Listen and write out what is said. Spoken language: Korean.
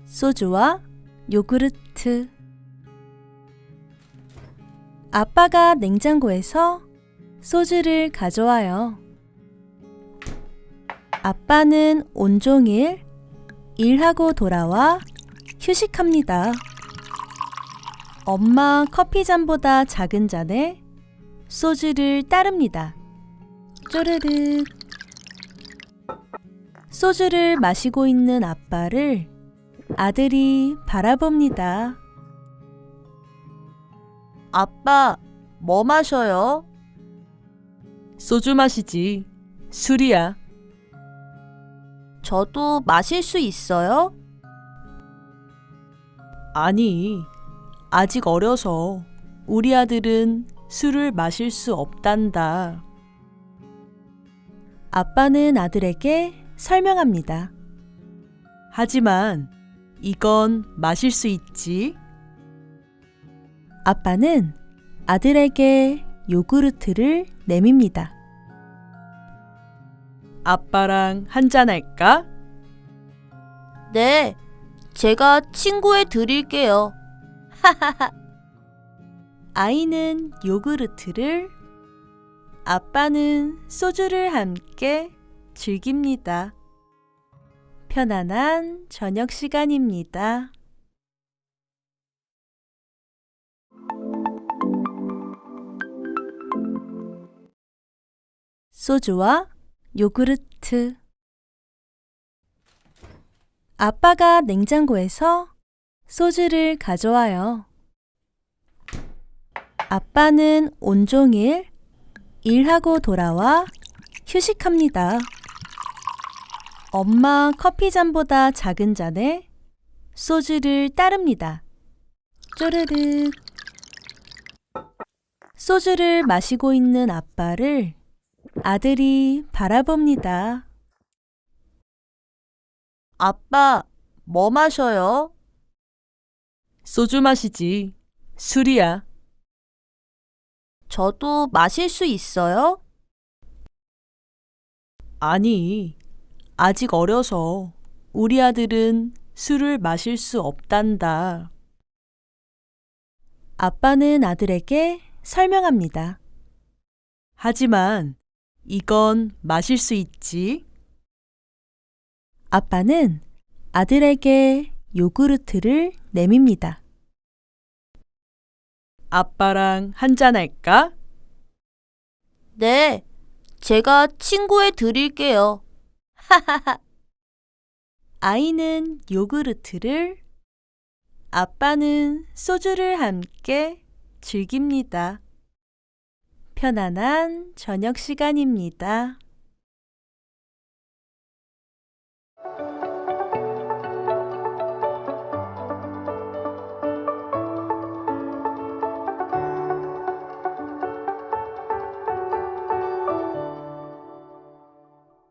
소주와 요구르트. 아빠가 냉장고에서 소주를 가져와요. 아빠는 온종일 일하고 돌아와 휴식합니다. 엄마 커피잔보다 작은 잔에 소주를 따릅니다. 쪼르륵. 소주를 마시고 있는 아빠를 아들이 바라봅니다. 아빠, 뭐 마셔요? 소주 마시지. 술이야. 저도 마실 수 있어요? 아니, 아직 어려서 우리 아들은 술을 마실 수 없단다. 아빠는 아들에게 설명합니다. 하지만 이건 마실 수 있지. 아빠는 아들에게 요구르트를 내밉니다. 아빠랑 한잔 할까? 네, 제가 친구해 드릴게요. 아이는 요구르트를, 아빠는 소주를 함께 즐깁니다. 편안한 저녁 시간입니다. 소주와 요구르트. 아빠가 냉장고에서 소주를 가져와요. 아빠는 온종일 일하고 돌아와 휴식합니다. 엄마 커피잔보다 작은 잔에 소주를 따릅니다. 쪼르륵. 소주를 마시고 있는 아빠를 아들이 바라봅니다. 아빠, 뭐 마셔요? 소주 마시지. 술이야. 저도 마실 수 있어요? 아니, 아직 어려서 우리 아들은 술을 마실 수 없단다. 아빠는 아들에게 설명합니다. 하지만 이건 마실 수 있지. 아빠는 아들에게 요구르트를 내밉니다. 아빠랑 한잔 할까? 네, 제가 친구해 드릴게요. 아이는 요구르트를, 아빠는 소주를 함께 즐깁니다. 편안한 저녁 시간입니다.